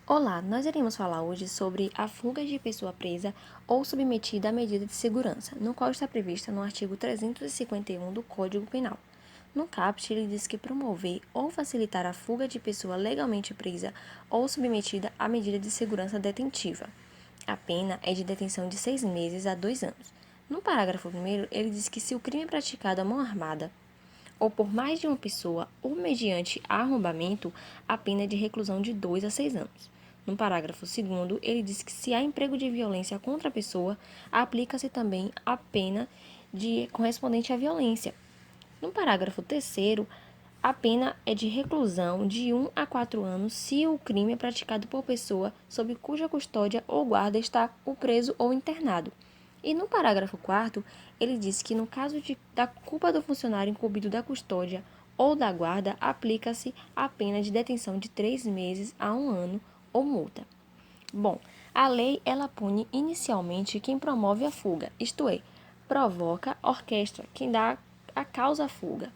Olá, nós iremos falar hoje sobre a fuga de pessoa presa ou submetida à medida de segurança, no qual está prevista no artigo 351 do Código Penal. No caput, ele diz que promover ou facilitar a fuga de pessoa legalmente presa ou submetida à medida de segurança detentiva. A pena é de detenção de 6 meses a 2 anos. No parágrafo 1º, ele diz que se o crime é praticado à mão armada, ou por mais de uma pessoa, ou mediante arrombamento, a pena é de reclusão de 2 a 6 anos. No parágrafo 2º, ele diz que se há emprego de violência contra a pessoa, aplica-se também a pena correspondente à violência. No parágrafo 3º, a pena é de reclusão de 1 a 4 anos se o crime é praticado por pessoa sob cuja custódia ou guarda está o preso ou internado. E no parágrafo 4º, ele diz que no caso da culpa do funcionário incumbido da custódia ou da guarda, aplica-se a pena de detenção de 3 meses a 1 ano ou multa. Bom, a lei ela pune inicialmente quem promove a fuga, isto é, provoca, orquestra, quem dá a causa à fuga.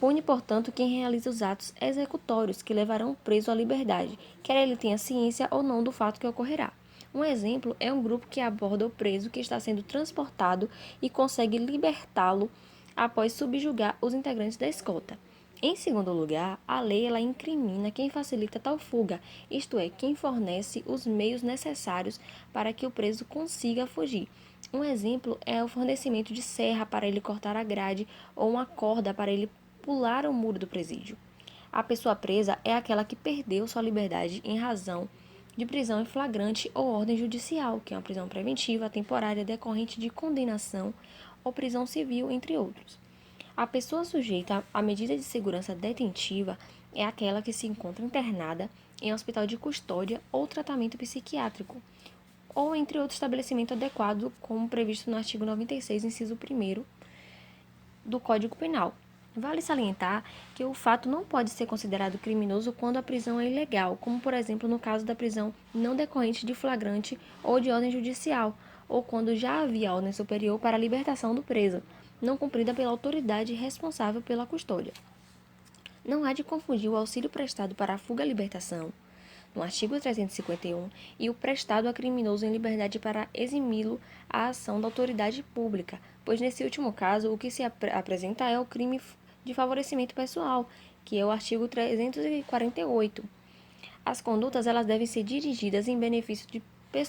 Pune, portanto, quem realiza os atos executórios que levarão o preso à liberdade, quer ele tenha ciência ou não do fato que ocorrerá. Um exemplo é um grupo que aborda o preso que está sendo transportado e consegue libertá-lo após subjugar os integrantes da escolta. Em segundo lugar, a lei ela incrimina quem facilita tal fuga, isto é, quem fornece os meios necessários para que o preso consiga fugir. Um exemplo é o fornecimento de serra para ele cortar a grade ou uma corda para ele pular o muro do presídio. A pessoa presa é aquela que perdeu sua liberdade em razão de prisão em flagrante ou ordem judicial, que é uma prisão preventiva, temporária, decorrente de condenação ou prisão civil, entre outros. A pessoa sujeita à medida de segurança detentiva é aquela que se encontra internada em hospital de custódia ou tratamento psiquiátrico, ou entre outro estabelecimento adequado, como previsto no artigo 96, inciso 1º do Código Penal. Vale salientar que o fato não pode ser considerado criminoso quando a prisão é ilegal, como por exemplo no caso da prisão não decorrente de flagrante ou de ordem judicial, ou quando já havia ordem superior para a libertação do preso, não cumprida pela autoridade responsável pela custódia. Não há de confundir o auxílio prestado para a fuga à libertação, no artigo 351, e o prestado a criminoso em liberdade para eximi-lo à ação da autoridade pública, pois nesse último caso o que se apresenta é o crime de favorecimento pessoal, que é o artigo 348. As condutas elas devem ser dirigidas em benefício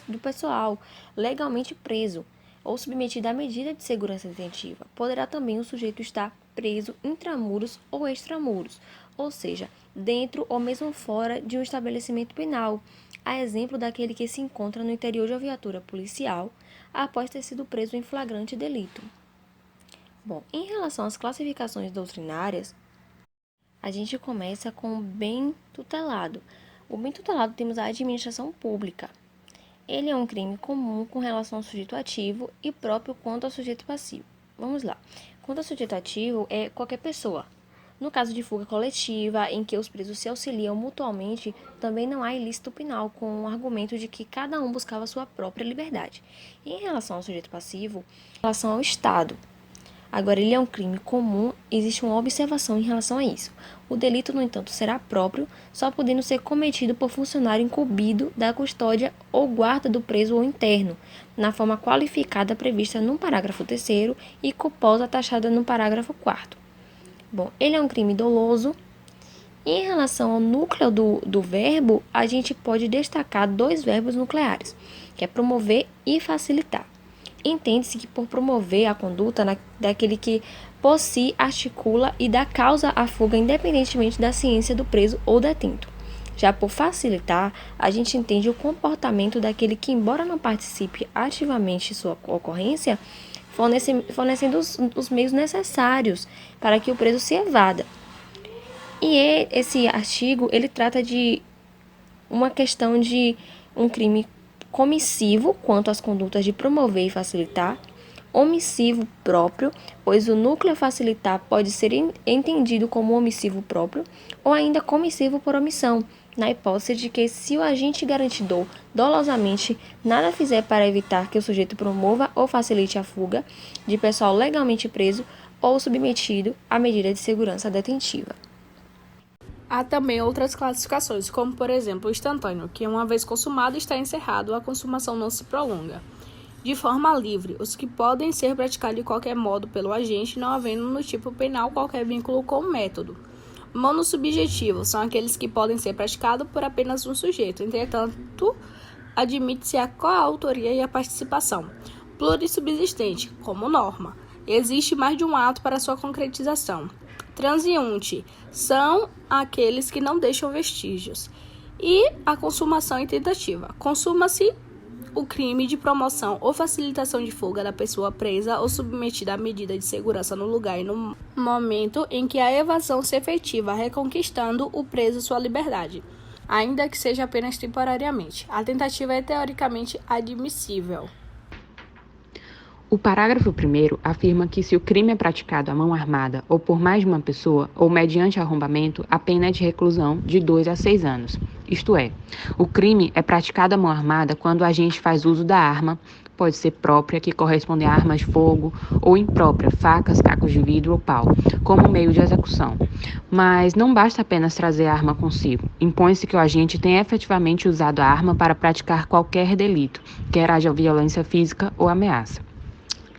do pessoal legalmente preso ou submetido à medida de segurança detentiva. Poderá também o sujeito estar preso intramuros ou extramuros, ou seja, dentro ou mesmo fora de um estabelecimento penal, a exemplo daquele que se encontra no interior de uma viatura policial após ter sido preso em flagrante delito. Bom, em relação às classificações doutrinárias, a gente começa com o bem tutelado. O bem tutelado temos a administração pública. Ele é um crime comum com relação ao sujeito ativo e próprio quanto ao sujeito passivo. Vamos lá. Quanto ao sujeito ativo, é qualquer pessoa. No caso de fuga coletiva, em que os presos se auxiliam mutuamente, também não há ilícito penal, com o argumento de que cada um buscava sua própria liberdade. E em relação ao sujeito passivo, em relação ao Estado, agora, ele é um crime comum, existe uma observação em relação a isso. O delito, no entanto, será próprio, só podendo ser cometido por funcionário incumbido da custódia ou guarda do preso ou interno, na forma qualificada prevista no parágrafo 3º e culposa taxada no parágrafo 4º. Bom, ele é um crime doloso. Em relação ao núcleo do verbo, a gente pode destacar 2 verbos nucleares, que é promover e facilitar. Entende-se que por promover a conduta daquele que por si articula e dá causa à fuga independentemente da ciência do preso ou detento. Já por facilitar, a gente entende o comportamento daquele que, embora não participe ativamente de sua ocorrência, fornecendo os meios necessários para que o preso se evada. E esse artigo, ele trata de uma questão de um crime comissivo quanto às condutas de promover e facilitar, omissivo próprio, pois o núcleo facilitar pode ser entendido como omissivo próprio, ou ainda comissivo por omissão, na hipótese de que se o agente garantidor dolosamente nada fizer para evitar que o sujeito promova ou facilite a fuga de pessoal legalmente preso ou submetido à medida de segurança detentiva. Há também outras classificações, como por exemplo o instantâneo, que uma vez consumado está encerrado, a consumação não se prolonga. De forma livre, os que podem ser praticados de qualquer modo pelo agente, não havendo no tipo penal qualquer vínculo com o método. Monossubjetivos são aqueles que podem ser praticados por apenas um sujeito, entretanto, admite-se a coautoria e a participação. Plurissubsistente, como norma. Existe mais de um ato para sua concretização. Transeunte são aqueles que não deixam vestígios. E a consumação e tentativa. Consuma-se o crime de promoção ou facilitação de fuga da pessoa presa ou submetida à medida de segurança no lugar e no momento em que a evasão se efetiva, reconquistando o preso sua liberdade, ainda que seja apenas temporariamente. A tentativa é teoricamente admissível. O parágrafo 1º afirma que se o crime é praticado à mão armada ou por mais de uma pessoa ou mediante arrombamento, a pena é de reclusão de 2 a 6 anos. Isto é, o crime é praticado à mão armada quando o agente faz uso da arma, pode ser própria, que corresponde a armas de fogo, ou imprópria, facas, cacos de vidro ou pau, como meio de execução. Mas não basta apenas trazer a arma consigo. Impõe-se que o agente tenha efetivamente usado a arma para praticar qualquer delito, quer haja violência física ou ameaça.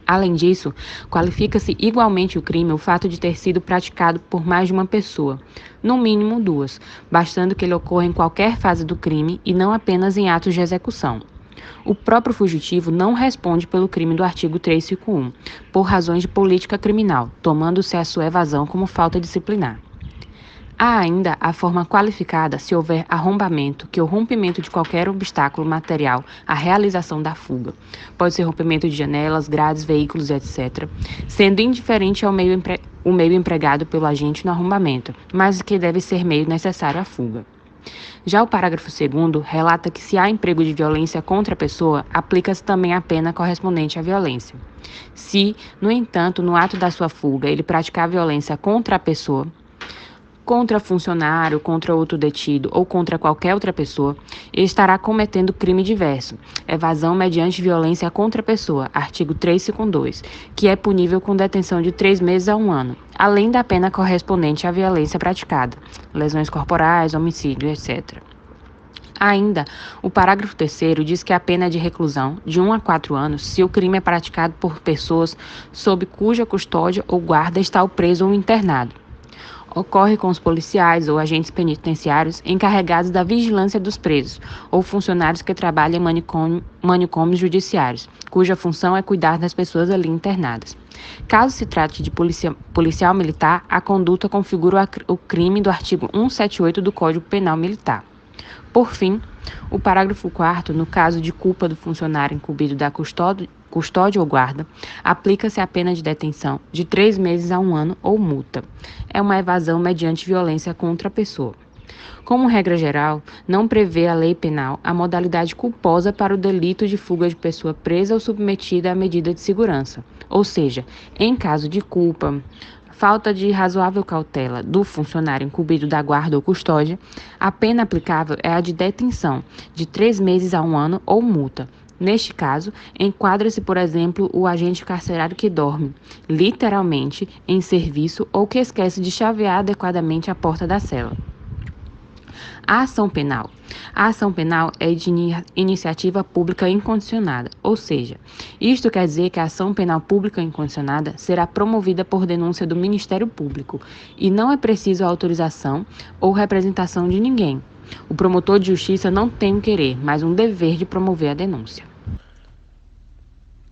Além disso, qualifica-se igualmente o crime o fato de ter sido praticado por mais de uma pessoa, no mínimo 2, bastando que ele ocorra em qualquer fase do crime e não apenas em atos de execução. O próprio fugitivo não responde pelo crime do artigo 351, por razões de política criminal, tomando-se a sua evasão como falta disciplinar. Há ainda a forma qualificada se houver arrombamento, que é o rompimento de qualquer obstáculo material à realização da fuga. Pode ser rompimento de janelas, grades, veículos, etc., sendo indiferente ao o meio empregado pelo agente no arrombamento, mas que deve ser meio necessário à fuga. Já o parágrafo 2º relata que se há emprego de violência contra a pessoa, aplica-se também a pena correspondente à violência. Se, no entanto, no ato da sua fuga, ele praticar violência contra a pessoa, contra funcionário, contra outro detido ou contra qualquer outra pessoa, ele estará cometendo crime diverso, evasão mediante violência contra a pessoa, artigo 352, que é punível com detenção de 3 meses a 1 ano, além da pena correspondente à violência praticada, lesões corporais, homicídio, etc. Ainda, o parágrafo 3º diz que a pena é de reclusão de 1 a 4 anos se o crime é praticado por pessoas sob cuja custódia ou guarda está o preso ou internado. Ocorre com os policiais ou agentes penitenciários encarregados da vigilância dos presos ou funcionários que trabalham em manicômios judiciários, cuja função é cuidar das pessoas ali internadas. Caso se trate de policial militar, a conduta configura o crime do artigo 178 do Código Penal Militar. Por fim, o parágrafo 4º, no caso de culpa do funcionário incumbido da custódia ou guarda, aplica-se a pena de detenção de 3 meses a 1 ano ou multa. É uma evasão mediante violência contra a pessoa. Como regra geral, não prevê a lei penal a modalidade culposa para o delito de fuga de pessoa presa ou submetida à medida de segurança. Ou seja, em caso de culpa, falta de razoável cautela do funcionário incumbido da guarda ou custódia, a pena aplicável é a de detenção, de 3 meses a 1 ano ou multa. Neste caso, enquadra-se, por exemplo, o agente carcerário que dorme, literalmente, em serviço ou que esquece de chavear adequadamente a porta da cela. A ação penal. A ação penal é de iniciativa pública incondicionada, ou seja, isto quer dizer que a ação penal pública incondicionada será promovida por denúncia do Ministério Público e não é preciso a autorização ou representação de ninguém. O promotor de justiça não tem um querer, mas um dever de promover a denúncia.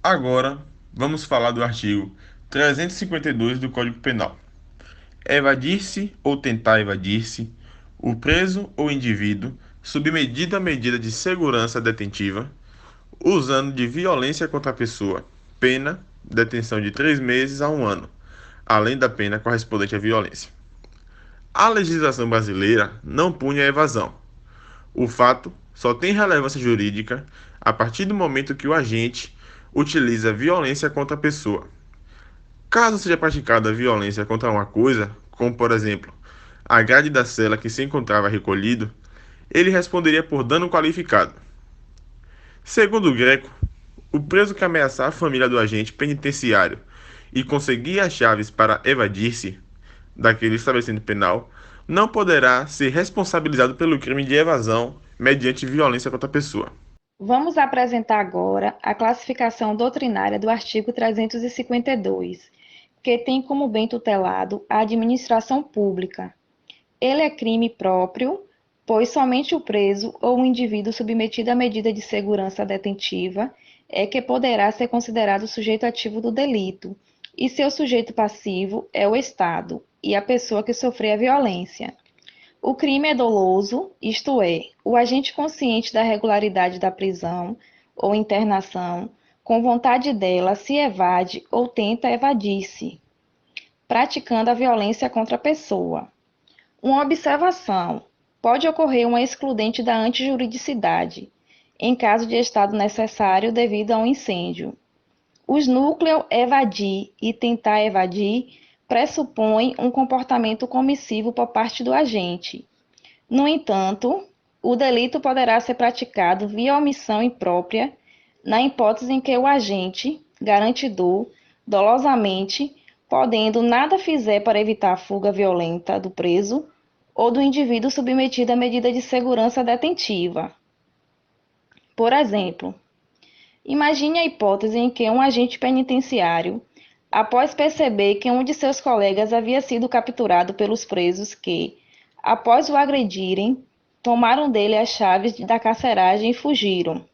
Agora, vamos falar do artigo 352 do Código Penal. Evadir-se ou tentar evadir-se, o preso ou indivíduo submetido à medida de segurança detentiva, usando de violência contra a pessoa, pena, detenção de 3 meses a 1 ano, além da pena correspondente à violência. A legislação brasileira não pune a evasão. O fato só tem relevância jurídica a partir do momento que o agente utiliza violência contra a pessoa. Caso seja praticada violência contra uma coisa, como por exemplo, a grade da cela que se encontrava recolhido, ele responderia por dano qualificado. Segundo o Greco, o preso que ameaçar a família do agente penitenciário e conseguir as chaves para evadir-se daquele estabelecimento penal não poderá ser responsabilizado pelo crime de evasão mediante violência contra a pessoa. Vamos apresentar agora a classificação doutrinária do artigo 352, que tem como bem tutelado a administração pública. Ele é crime próprio, pois somente o preso ou o indivíduo submetido à medida de segurança detentiva é que poderá ser considerado sujeito ativo do delito, e seu sujeito passivo é o Estado e a pessoa que sofreu a violência. O crime é doloso, isto é, o agente consciente da regularidade da prisão ou internação, com vontade dela, se evade ou tenta evadir-se, praticando a violência contra a pessoa. Uma observação: pode ocorrer uma excludente da antijuridicidade, em caso de estado necessário devido a um incêndio. Os núcleos evadir e tentar evadir pressupõem um comportamento comissivo por parte do agente. No entanto, o delito poderá ser praticado via omissão imprópria, na hipótese em que o agente, garantidor, dolosamente, podendo nada fizer para evitar a fuga violenta do preso ou do indivíduo submetido à medida de segurança detentiva. Por exemplo, imagine a hipótese em que um agente penitenciário, após perceber que um de seus colegas havia sido capturado pelos presos que, após o agredirem, tomaram dele as chaves da carceragem e fugiram.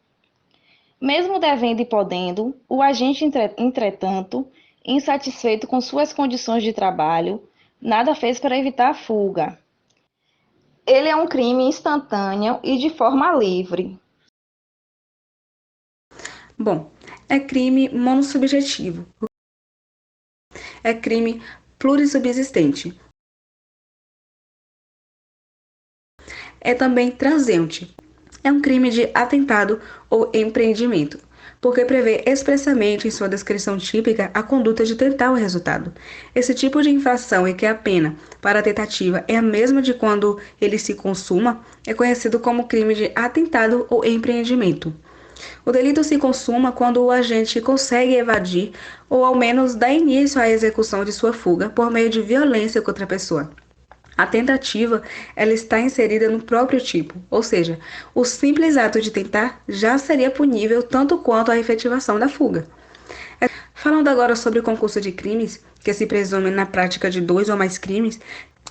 Mesmo devendo e podendo, o agente, entretanto, insatisfeito com suas condições de trabalho, nada fez para evitar a fuga. Ele é um crime instantâneo e de forma livre. Bom, é crime monossubjetivo. É crime plurissubsistente. É também transeunte. É um crime de atentado ou empreendimento, porque prevê expressamente em sua descrição típica a conduta de tentar o resultado. Esse tipo de infração em que a pena para a tentativa é a mesma de quando ele se consuma é conhecido como crime de atentado ou empreendimento. O delito se consuma quando o agente consegue evadir ou ao menos dá início à execução de sua fuga por meio de violência contra a pessoa. A tentativa, ela está inserida no próprio tipo, ou seja, o simples ato de tentar já seria punível tanto quanto a efetivação da fuga. Falando agora sobre o concurso de crimes, que se presume na prática de 2 ou mais crimes,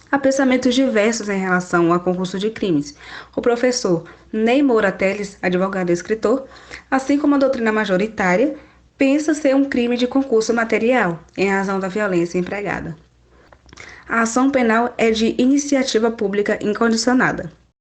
há pensamentos diversos em relação ao concurso de crimes. O professor Ney Moura Teles, advogado e escritor, assim como a doutrina majoritária, pensa ser um crime de concurso material, em razão da violência empregada. A ação penal é de iniciativa pública incondicionada.